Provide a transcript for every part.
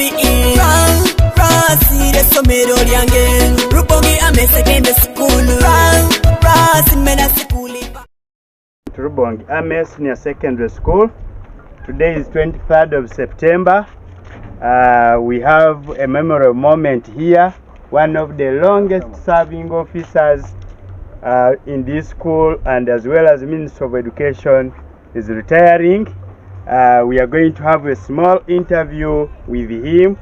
CBE RASS somero lyange Rubongi ame secondary school RASS mena sikuli Rubongi ame senior secondary school. Today is 23rd of September. We have a memorable moment here. One of the longest serving officers in this school and as well as Minister of Education is retiring. We are going to have a small interview with him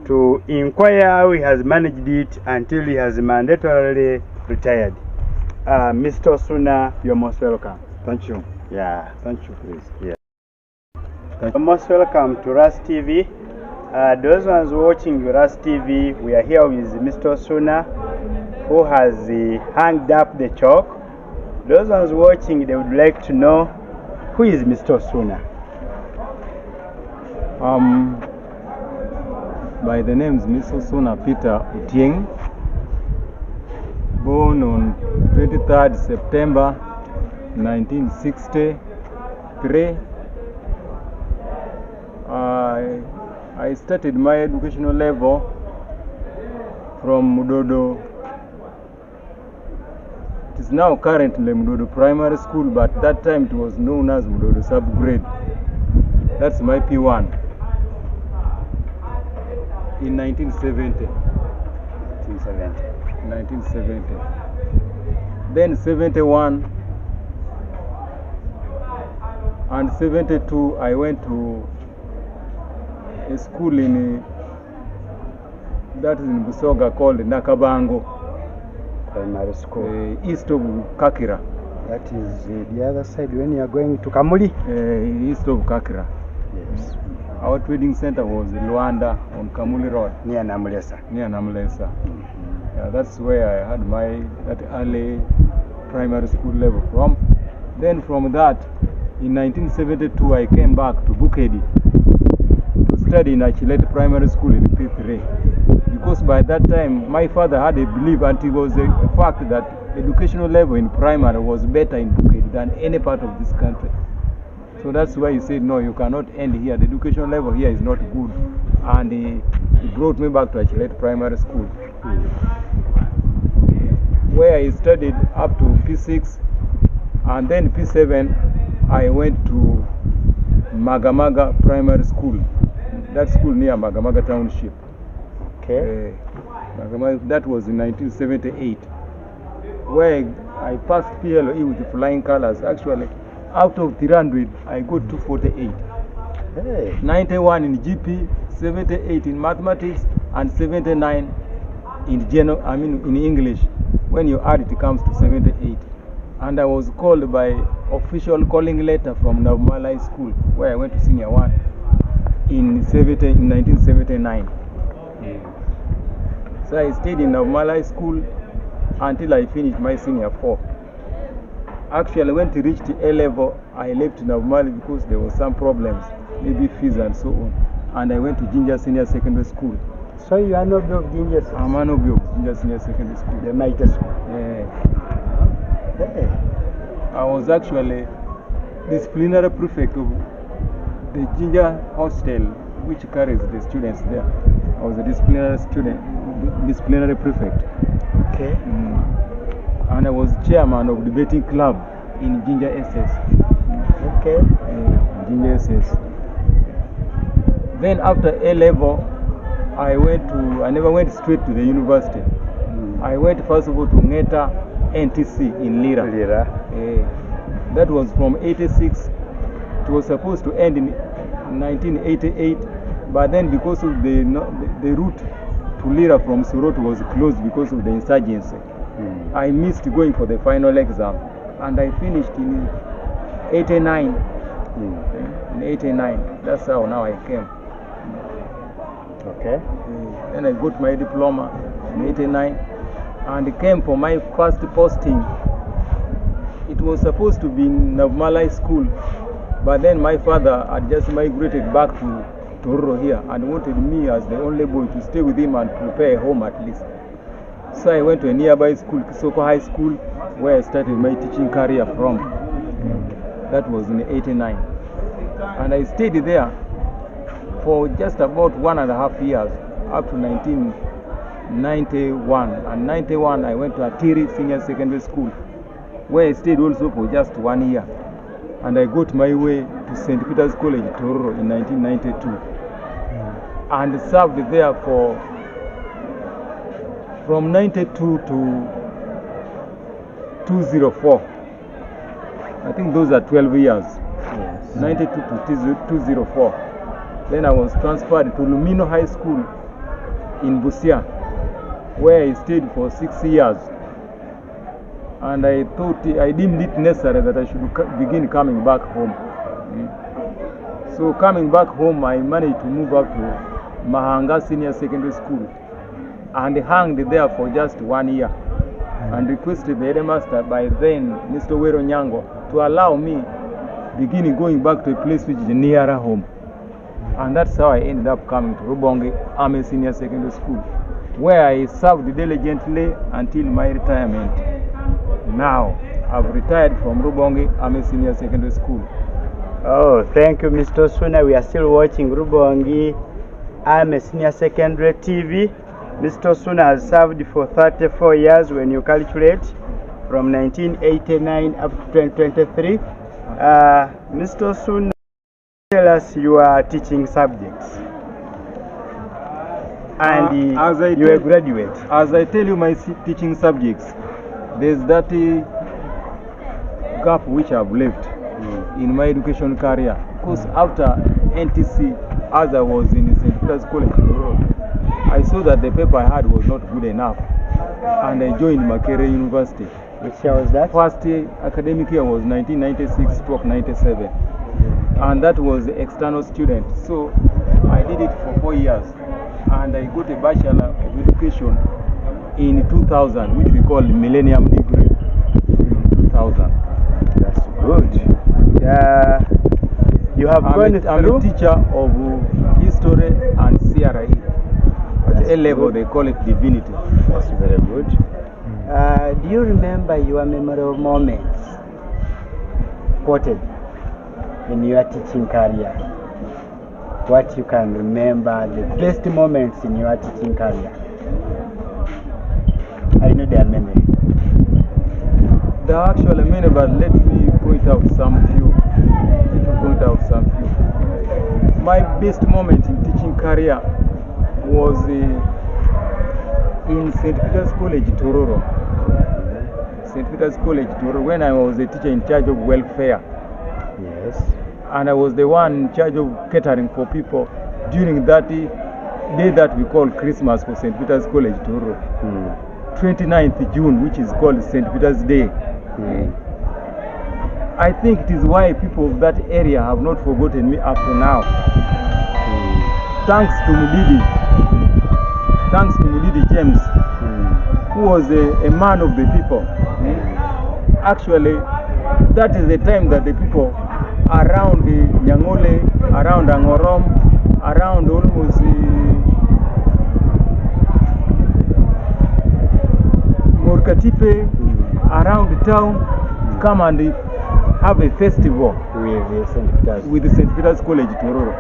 to inquire how he has managed it until he has mandatorily retired. Mr. Osuna, you're most welcome. Thank you. Yeah. Thank you, please. Yeah. You're most welcome to RASS TV. Those ones watching RASS TV, we are here with Mr. Osuna, who has hanged up the chalk. Those ones watching, they would like to know, who is Mr. Osuna? By the name is Mr Osuna Peter, born on 23rd September 1963. I started my educational level from Mudodo. It is now currently Mudodo Primary School, but that time it was known as Mudodo Subgrade. That's my P1 in 1970. Then 71 and 72 I went to a school that is in Busoga called Nakabango Primary School. East of Kakira. That is the other side when you are going to Kamuli? East of Kakira. Yes. Our trading center was Luanda on Kamuli Road. Near Namulesa. Yeah, that's where I had that early primary school level from. Then from that, in 1972, I came back to Bukedi to study in Achilete Primary School in P3. Because by that time, my father had a belief, and it was a fact, that educational level in primary was better in Bukedi than any part of this country. So that's why he said, no, you cannot end here. The educational level here is not good. And he brought me back to Achilete Primary School, where I studied up to P6. And then P7, I went to Magamaga Primary School. That school near Magamaga Township. Okay. That was in 1978, where I passed PLE with the flying colors. Actually, out of 300, I got 248. Hey. 91 in GP, 78 in mathematics, and 79 in in English. When you add it, comes to 78. And I was called by official calling letter from Navmalai School, where I went to senior 1 in 1979. So I stayed in Navmalai School until I finished my senior 4. Actually, when it reached A level, I left Navmalai because there were some problems, maybe fees and so on. And I went to Jinja Senior Secondary School. So you are not of Jinja? I'm an of Jinja Senior Secondary School. The mighty school. Yeah. Hey. I was actually disciplinary prefect of the Jinja hostel, which carries the students there. I was a disciplinary prefect. Okay. And I was chairman of the debating club in Jinja SS. Okay. Jinja SS. Then after A level, I never went straight to the university. I went first of all to Ngeta NTC in Lira. That was from 86. It was supposed to end in 1988, but then because of the route to Lira from Surot was closed because of the insurgency, I missed going for the final exam, and I finished in 89. In 89, that's how now I came. Okay. Then I got my diploma in 89 and came for my first posting. It was supposed to be in Navmalai School, but then my father had just migrated back to Tororo here and wanted me as the only boy to stay with him and prepare a home at least. So I went to a nearby school, Kisoko High School, where I started my teaching career from. That was in 89. And I stayed there for just about 1.5 years, up to 1991. And 91, I went to Atiri Senior Secondary School, where I stayed also for just 1 year. And I got my way to St. Peter's College, Tororo, in 1992. And served there from 92 to 204. I think those are 12 years. Yes. 92 to 204. Then I was transferred to Lumino High School in Busia, where I stayed for 6 years. And I thought, I deemed it necessary that I should begin coming back home. So coming back home, I managed to move up to Mahanga Senior Secondary School and hung there for just 1 year, and requested the headmaster by then, Mr. Wero Nyango, to allow me beginning going back to a place which is nearer home. And that's how I ended up coming to Rubongi Army Senior Secondary School, where I served diligently until my retirement. Now, I've retired from Rubongi Army Senior Secondary School. Oh, thank you, Mr. Osuna. We are still watching Rubongi Army Senior Secondary TV. Mr. Osuna has served for 34 years when you calculate, from 1989 up to 2023. Mr. Osuna, tell us your teaching subjects. And you are a graduate. As I tell you my teaching subjects, there's that gap which I've left in my education career. Because after NTC, as I was in St. Peter's College, I saw that the paper I had was not good enough, and I joined Makerere University. Which year was that? First academic year was 1996-97, and that was the external student. So I did it for 4 years, and I got a Bachelor of Education in 2000, which we call Millennium Degree in 2000. That's good. You have gone through? I'm a teacher of history and CRE. At A level, they call it Divinity. That's very good. Do you remember your memorable moments quoted in your teaching career? What you can remember, the best moments in your teaching career? I know there are many. There are actually many, but let me point out some few. My best moment in teaching career was in St. Peter's College, Tororo. St. Peter's College, Tororo, when I was a teacher in charge of welfare. Yes. And I was the one in charge of catering for people during that day that we call Christmas for St. Peter's College, Tororo. 29th June, which is called St. Peter's Day. I think it is why people of that area have not forgotten me up to now. Thanks to Mudidi James, who was a man of the people. Actually, that is the time that the people around Nyangole, around Angorom, around almost Morkatipe, around the town, come and have a festival with the St. Peter's College, Tororo.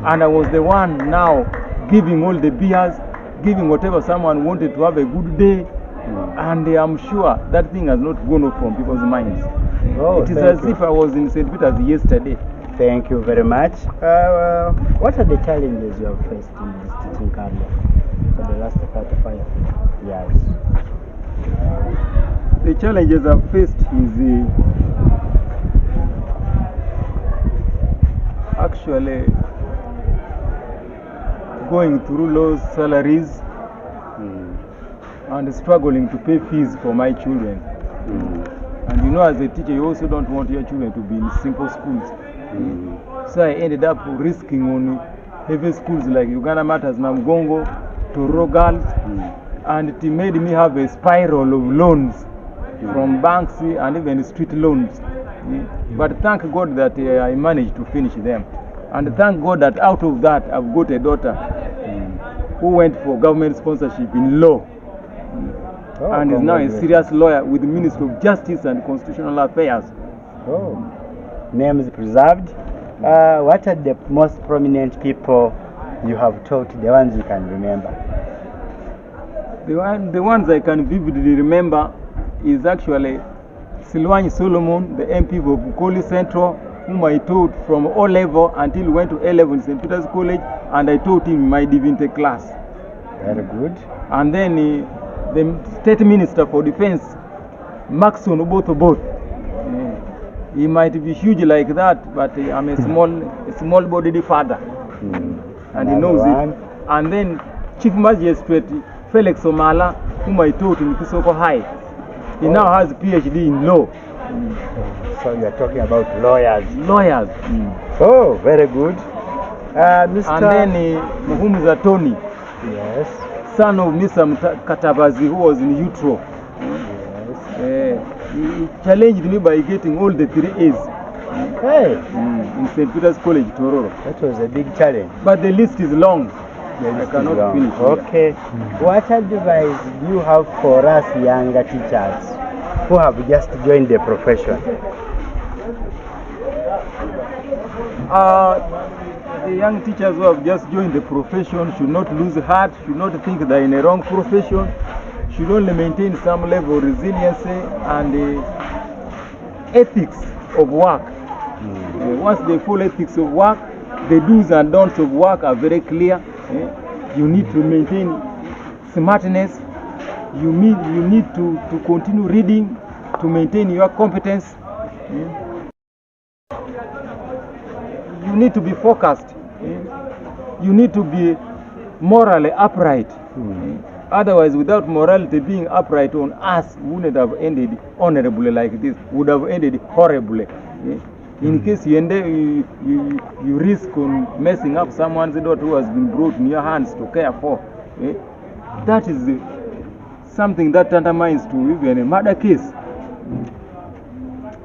And I was the one now giving all the beers, giving whatever someone wanted to have a good day. And I'm sure that thing has not gone off from people's minds. Oh, it is as if I was in St. Peter's yesterday. Thank you very much. What are the challenges you have faced in this teaching career for the last 35 years? The challenges I've faced is actually going through low salaries and struggling to pay fees for my children. And you know, as a teacher, you also don't want your children to be in simple schools. So I ended up risking on heavy schools like Uganda Matters, Namgongo, Tororo Girls, and it made me have a spiral of loans from banks and even street loans. But thank God that I managed to finish them. And thank God that out of that, I've got a daughter who went for government sponsorship in law. And is now a serious lawyer with the Ministry of Justice and Constitutional Affairs. Name is preserved. What are the most prominent people you have taught, the ones you can remember? The ones I can vividly remember is actually Silwani Solomon, the MP of Bukoli Central, whom I taught from O level until we went to A level in St. Peter's College, and I taught him my Divinity class. Very good. And then the State Minister for Defense, Maxon Oboth. He might be huge like that, but I'm a small-bodied father, and he knows it. And then Chief Magistrate Felix Omala, whom I taught in Kisoko High. He now has a PhD in law. So you are talking about lawyers. Lawyers. Oh, very good. Mr. And then Muhumuza Tony. Yes. Son of Mr. Katabazi, who was in Utro. Yes. He challenged me by getting all the 3 A's. Hey. In St. Peter's College, Tororo. That was a big challenge. But the list is long. I cannot finish. Okay. What advice do you have for us younger teachers who have just joined the profession? The young teachers who have just joined the profession should not lose heart, should not think they're in a wrong profession, should only maintain some level of resiliency and ethics of work. Once they follow ethics of work, the do's and don'ts of work are very clear. You need to maintain smartness. You need to continue reading to maintain your competence. You need to be focused. You need to be morally upright. Otherwise, without morality being upright on us, wouldn't have ended honorably like this, would have ended horribly. In case you risk on messing up someone's daughter who has been brought in your hands to care for, that is something that undermines to even a murder case.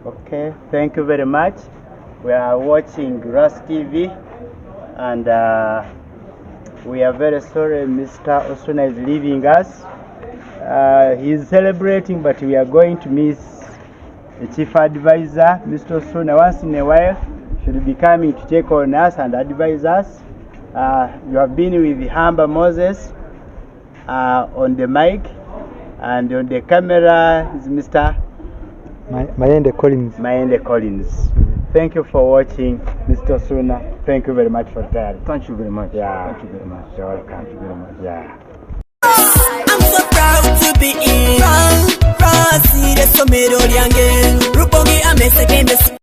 Okay, thank you very much. We are watching RASS TV, and we are very sorry Mr. Osuna is leaving us. He is celebrating, but we are going to miss the chief advisor. Mr. Osuna once in a while should be coming to check on us and advise us. You have been with Hamba Moses on the mic, and on the camera is Mr. Mayende Collins. Thank you for watching, Mr. Osuna. Thank you very much for that. Thank you very much. Yeah. Thank you very much. You're welcome. Thank you very much. Yeah. I'm so proud to be in RASS, the Somero Rubongi, I'm a second